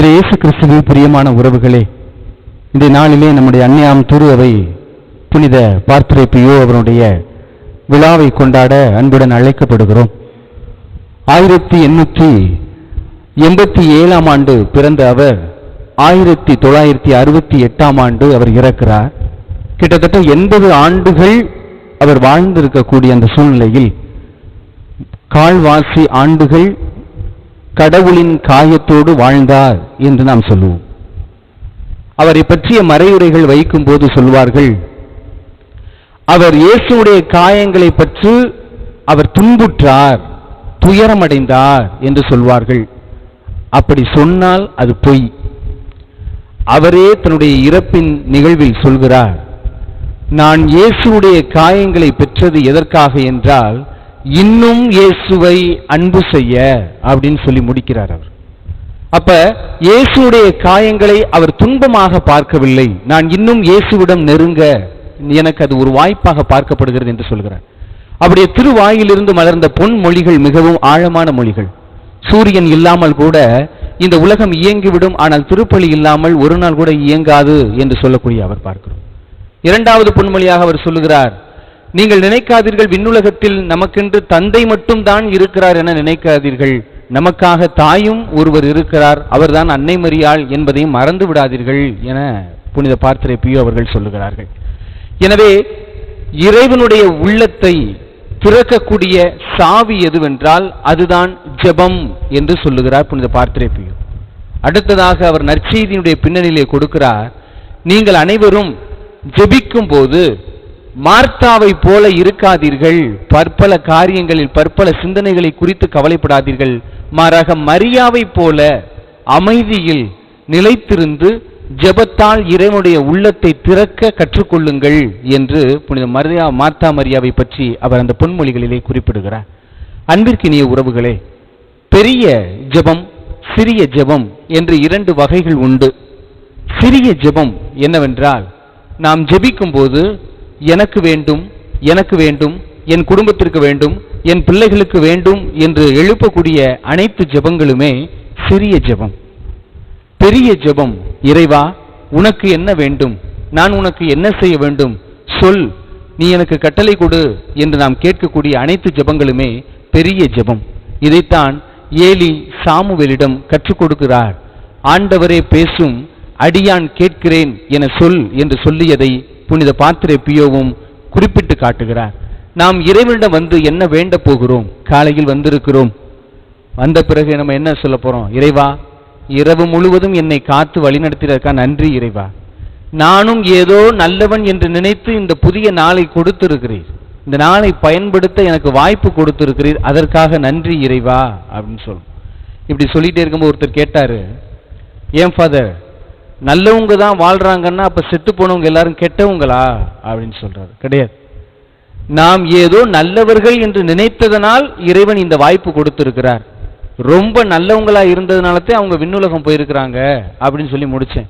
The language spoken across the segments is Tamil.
இன்று இயேசு கிறிஸ்துவின் பிரியமான உறவுகளே, இந்த நாளிலே நம்முடைய அன்னையாம் திரு அவை புனித பார்த்திரே பியோ அவருடைய விழாவை கொண்டாட அன்புடன் அழைக்கப்படுகிறோம். 1887 ஆண்டு பிறந்த அவர் 1968 அவர் இறக்கிறார். கிட்டத்தட்ட 80 ஆண்டுகள் அவர் வாழ்ந்திருக்கக்கூடிய அந்த சூழ்நிலையில் கால்வாசி ஆண்டுகள் கடவுளின் காயத்தோடு வாழ்ந்தார் என்று நாம் சொல்லுவோம். அவரை பற்றிய மறையுரைகள் வைக்கும் போது சொல்வார்கள், அவர் இயேசுடைய காயங்களை பற்றி அவர் துன்புற்றார், துயரமடைந்தார் என்று சொல்வார்கள். அப்படி சொன்னால் அது பொய். அவரே தன்னுடைய இறப்பின் நிகழ்வில் சொல்கிறார், நான் இயேசுடைய காயங்களை பெற்றது எதற்காக என்றால் இன்னும் இயேசுவை அன்பு செய்ய அப்படின்னு சொல்லி முடிக்கிறார் அவர். அப்ப இயேசுடைய காயங்களை அவர் துன்பமாக பார்க்கவில்லை, நான் இன்னும் இயேசுவிடம் நெருங்க எனக்கு அது ஒரு வாய்ப்பாக பார்க்கப்படுகிறது என்று சொல்கிறார். அப்படியே திருவாயிலிருந்து மலர்ந்த பொன் மொழிகள் மிகவும் ஆழமான மொழிகள். சூரியன் இல்லாமல் கூட இந்த உலகம் இயங்கிவிடும், ஆனால் திருப்பலி இல்லாமல் ஒரு நாள் கூட இயங்காது என்று சொல்லக்கூடிய அவர் பார்க்கிறோம். இரண்டாவது பொன்மொழியாக அவர் சொல்லுகிறார், நீங்கள் நினைக்காதீர்கள் விண்ணுலகத்தில் நமக்கென்று தந்தை மட்டும் தான் இருக்கிறார் என நினைக்காதீர்கள், நமக்காக தாயும் ஒருவர் இருக்கிறார், அவர்தான் அன்னை மரியாள் என்பதையும் மறந்து விடாதீர்கள் என புனித பார்த்திரே பியோ அவர்கள் சொல்லுகிறார்கள். எனவே இறைவனுடைய உள்ளத்தை திறக்கக்கூடிய சாவி எதுவென்றால் அதுதான் ஜெபம் என்று சொல்லுகிறார் புனித பார்த்திரே பியோ. அடுத்ததாக அவர் நற்செய்தியினுடைய பின்னணியிலே கொடுக்கிறார், நீங்கள் அனைவரும் ஜெபிக்கும் போது மார்த்தாவை போல இருக்காதீர்கள், பற்பல காரியங்களில் பற்பல சிந்தனைகளை குறித்து கவலைப்படாதீர்கள், மாறாக மரியாவை போல அமைதியில் நிலைத்திருந்து ஜெபத்தால் இறைவனுடைய உள்ளத்தை திறக்க கற்றுக்கொள்ளுங்கள் என்று புனித மார்த்தா மரியாவை பற்றி அவர் அந்த பொன்மொழிகளிலே குறிப்பிடுகிறார். அன்பிற்கினிய உறவுகளே, பெரிய ஜெபம் சிறிய ஜெபம் என்று 2 வகைகள் உண்டு. சிறிய ஜெபம் என்னவென்றால், நாம் ஜெபிக்கும் போது எனக்கு வேண்டும், எனக்கு வேண்டும், என் குடும்பத்திற்கு வேண்டும், என் பிள்ளைகளுக்கு வேண்டும் என்று எழுப்பக்கூடிய அனைத்து ஜெபங்களுமே சிறிய ஜெபம். பெரிய ஜெபம், இறைவா உனக்கு என்ன வேண்டும், நான் உனக்கு என்ன செய்ய வேண்டும், சொல், நீ எனக்கு கட்டளை கொடு என்று நாம் கேட்கக்கூடிய அனைத்து ஜெபங்களுமே பெரிய ஜெபம். இதைத்தான் ஏலி சாமுவேலிடம் கற்றுக் கொடுக்கிறார். ஆண்டவரே பேசும், அடியான் கேட்கிறேன் என சொல் என்று சொல்லியதை புனித பார்த்திரே பியோவும் குறிப்பிட்டு காட்டுகிறார். நாம் இறைவனிடம் வந்து என்ன வேண்ட போகிறோம்? காலையில் வந்திருக்கிறோம், வந்த பிறகு நம்ம என்ன சொல்ல போறோம்? இறைவா இரவு முழுவதும் என்னை காத்து வழிநடத்தியதற்கா நன்றி இறைவா, நானும் ஏதோ நல்லவன் என்று நினைத்து இந்த புதிய நாளை கொடுத்திருக்கிறீர், இந்த நாளை பயன்படுத்த எனக்கு வாய்ப்பு கொடுத்திருக்கிறீர், அதற்காக நன்றி இறைவா அப்படின்னு சொல்லும். இப்படி சொல்லிட்டே இருக்கும்போது ஒருத்தர் கேட்டாரு, ஏன் ஃபாதர் நல்லவங்க தான் வாழ்றாங்கன்னா அப்ப செத்து போனவங்க எல்லாரும் கெட்டவங்களா அப்படின்னு சொல்றாரு. கிடையாது. நாம் ஏதோ நல்லவர்கள் என்று நினைத்ததனால் இறைவன் இந்த வாய்ப்பு கொடுத்திருக்கிறார். ரொம்ப நல்லவங்களா இருந்ததுனாலதான் அவங்க விண்ணுலகம் போயிருக்கிறாங்க அப்படின்னு சொல்லி முடிச்சேன்.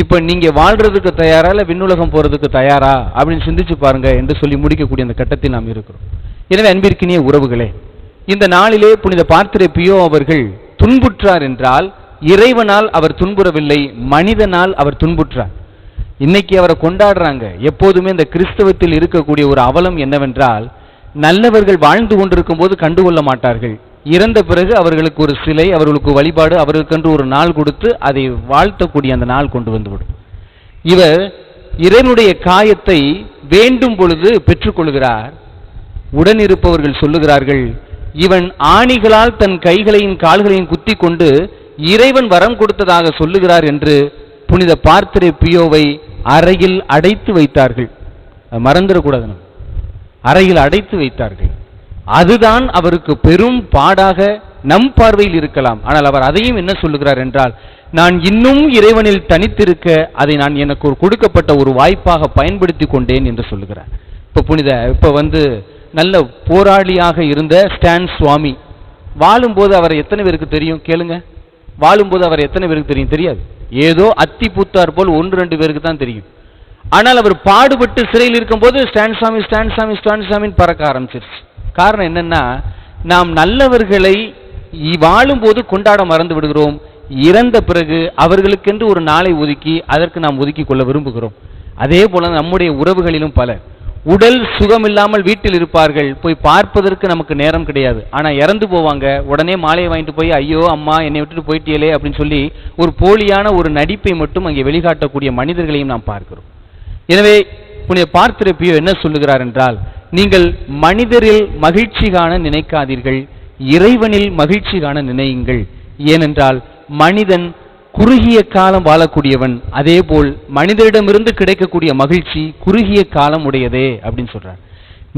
இப்ப நீங்க வாழ்றதுக்கு தயாரா இல்ல விண்ணுலகம் போறதுக்கு தயாரா அப்படின்னு சிந்திச்சு பாருங்க என்று சொல்லி முடிக்கக்கூடிய அந்த கட்டத்தில் நாம் இருக்கிறோம். எனவே அன்பிற்கினிய உறவுகளே, இந்த நாளிலே புனித பார்த்திரே பியோ அவர்கள் துன்புற்றார் என்றால் இறைவனால் அவர் துன்புறவில்லை, மனிதனால் அவர் துன்புற்றார். இன்னைக்கு அவரை கொண்டாடுறாங்க. எப்போதுமே இந்த கிறிஸ்தவத்தில் இருக்கக்கூடிய ஒரு அவலம் என்னவென்றால், நல்லவர்கள் வாழ்ந்து கொண்டிருக்கும் போது கண்டுகொள்ள மாட்டார்கள், இறந்த பிறகு அவர்களுக்கு ஒரு சிலை, அவர்களுக்கு வழிபாடு, அவர்களுக்கென்று ஒரு நாள் கொடுத்து அதை வாழ்த்தக்கூடிய அந்த நாள் கொண்டு வந்துவிடும். இவர் இறைவனுடைய காயத்தை வேண்டும் பொழுது பெற்றுக்கொள்கிறார். உடன் இருப்பவர்கள் சொல்லுகிறார்கள், இவன் ஆணிகளால் தன் கைகளையும் கால்களையும் குத்தி கொண்டு இறைவன் வரம் கொடுத்ததாக சொல்லுகிறார் என்று புனித பார்த்திரே பியோவை அறையில் அடைத்து வைத்தார்கள். மறந்துடக்கூடாது, அறையில் அடைத்து வைத்தார்கள். அதுதான் அவருக்கு பெரும் பாடாக நம் பார்வையில் இருக்கலாம். ஆனால் அவர் அதையும் என்ன சொல்லுகிறார் என்றால், நான் இன்னும் இறைவனில் தனித்திருக்க அதை நான் எனக்கு கொடுக்கப்பட்ட ஒரு வாய்ப்பாக பயன்படுத்தி கொண்டேன் என்று சொல்லுகிறார். இப்ப நல்ல போராளியாக இருந்த ஸ்டான் சுவாமி வாழும்போது அவரை எத்தனை பேருக்கு தெரியும்? கேளுங்க. வாழும்போது அவர் எத்தனை பேருக்கு தெரியும்? தெரியாது. ஏதோ அத்தி பூத்தார் போல் 1-2 பேருக்கு தான் தெரியும். ஆனால் அவர் பாடுபட்டு சிறையில் இருக்கும்போது ஸ்டான் சாமி ஸ்டான் சாமி ஸ்டான் சாமின்னு பறக்க ஆரம்பிச்சிருச்சு. காரணம் என்னன்னா, நாம் நல்லவர்களை வாழும்போது கொண்டாட மறந்து விடுகிறோம், இறந்த பிறகு அவர்களுக்கென்று ஒரு நாளை ஒதுக்கி அதற்கு நாம் ஒதுக்கிக் கொள்ள விரும்புகிறோம். அதே போல நம்முடைய உறவுகளிலும் பலர் உடல் சுகமில்லாமல் வீட்டில் இருப்பார்கள், போய் பார்ப்பதற்கு நமக்கு நேரம் கிடையாது. ஆனா இறந்து போவாங்க, உடனே மாலையை வாங்கிட்டு போய் ஐயோ அம்மா என்னை விட்டுட்டு போயிட்டியலே அப்படின்னு சொல்லி ஒரு போலியான ஒரு நடிப்பை மட்டும் அங்கே வெளிக்காட்டக்கூடிய மனிதர்களையும் நாம் பார்க்கிறோம். எனவே புனித பார்த்திரப்பியோ என்ன சொல்லுகிறார் என்றால், நீங்கள் மனிதரில் மகிழ்ச்சி காண நினைக்காதீர்கள், இறைவனில் மகிழ்ச்சி காண நினையுங்கள். ஏனென்றால் மனிதன் குறுகிய காலம் வாழக்கூடியவன், அதே போல் மனிதரிடமிருந்து கிடைக்கக்கூடிய மகிழ்ச்சி குறுகிய காலம் உடையதே அப்படின்னு சொல்றார்.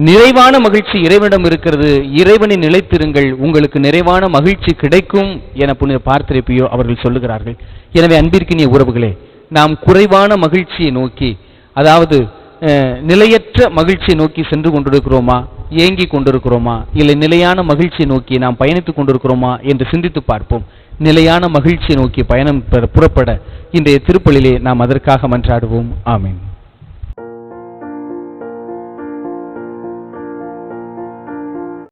நிறைவான மகிழ்ச்சி இறைவனிடம் இருக்கிறது, இறைவனை நிலைத்திருங்கள், உங்களுக்கு நிறைவான மகிழ்ச்சி கிடைக்கும் என புனித பார்த்திரப்பியோ அவர்கள் சொல்லுகிறார்கள். எனவே அன்பிற்கினிய உறவுகளே, நாம் குறைவான மகிழ்ச்சியை நோக்கி, அதாவது நிலையற்ற மகிழ்ச்சியை நோக்கி சென்று கொண்டிருக்கிறோமா, ஏங்கி கொண்டிருக்கிறோமா, இல்லை நிலையான மகிழ்ச்சியை நோக்கி நாம் பயணித்துக் கொண்டிருக்கிறோமா என்று சிந்தித்து பார்ப்போம். நிலையான மகிழ்ச்சியை நோக்கி பயணம் புறப்பட இன்றைய திருப்பலிலே நாம் அதற்காக மன்றாடுவோம். ஆமென்.